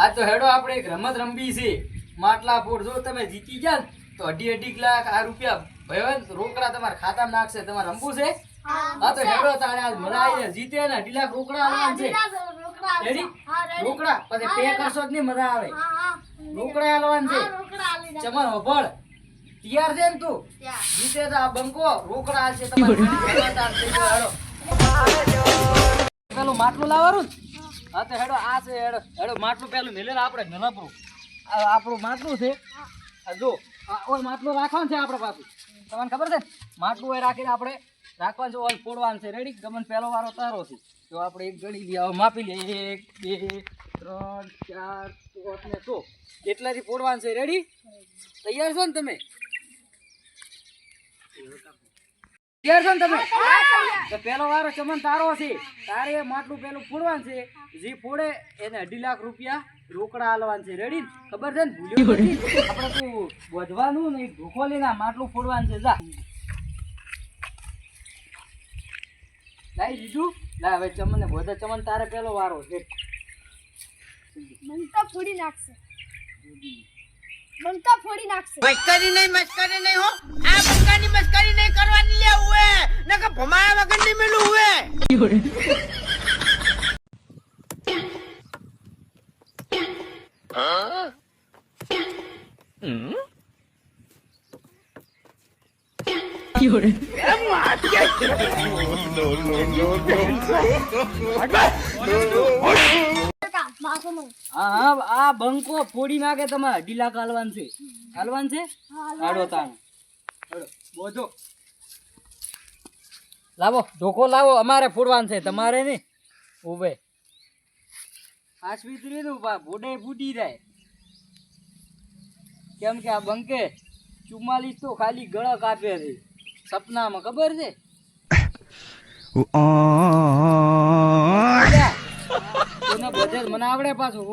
આ તો હેડો આપણે એક રમત રમવી છે માટલા ફોડ. જો તમે જીતી ગયા ને તો 2.5 લાખ આ રૂપિયા ભાઈ રોકડા તમારા ખાતામાં નાખશે. તમારે રમવું છે? હા તો હેડો તારે આજ મજા આવી જીતે ને 2.5 લાખ રોકડા આવવાના છે. રેડી? રોકડા પછી પે કરશો જ નહીં મજા આવે. રોકડા આલવાના છે. ચમન હોભળ તૈયાર છે ને તું? જીતે તો આ બંકો રોકડા આલશે તમારે. પેલું માટલું લાવવાનું ને? હા તો હેડો આ છે. હેડો હેડો માટલું પેલું મેલે આપણે નલપરું આપણું માટલું છે. જો ઓય માટલું રાખવાનું છે આપણે પાછું. તમને ખબર છે માટલું એ રાખીને આપણે રાખવાનું છે. ઓલ ફોડવાનું છે. રેડી? ગમન પહેલો વારો તારો છે. તો આપણે એક ગણી લઈએ, માપી લઈએ. 1 2 3 4 5 ને 6 એટલાથી ફોડવાનું છે. રેડી? તૈયાર છો ને તમે? તૈયાર છો ને તમે? તો પહેલો વારો ચમન તારો છે. તારે માટલું પેલું ફોડવાનું છે. જે ફોડે એને 2.5 લાખ રૂપિયા રોકડા આલવાના છે. રેડી? ખબર છે ને? ભૂલ્યો નથી આપણે તું વધવાનું ને ધોખો લઈને માટલું ફોડવાનું છે. જા લાઈ દીધું. લા હવે ચમન ને બોધે. ચમન તારે પેલો વારો છે. મનકા ફોડી નાખશે. મનકા ફોડી નાખશે. મસ્કરી નહીં હો. આ બંકાની મસ્કરી નહીં કરવાની લે હુએ નકે ભમાયા વગર નહીં મેલું હુએ. માફો મને. હા આ બંકો ફોડી નાખે. તમારે 2.5 લાખ હાલવાનું છે. હાલવાનું છે? હાડો તાણ હાડો બોધો લાવો. ધોકો લાવો. અમારે ફોડવાનું છે તમારે નહીં. ઉભે આશ્વિત્રી નું ભોડે ફૂટી જાય. કેમ કે આ બંકે 44 તો ખાલી ગળા કાપે છે સપનામાં. ખબર છે? તને બધે મને આવડે પાછું.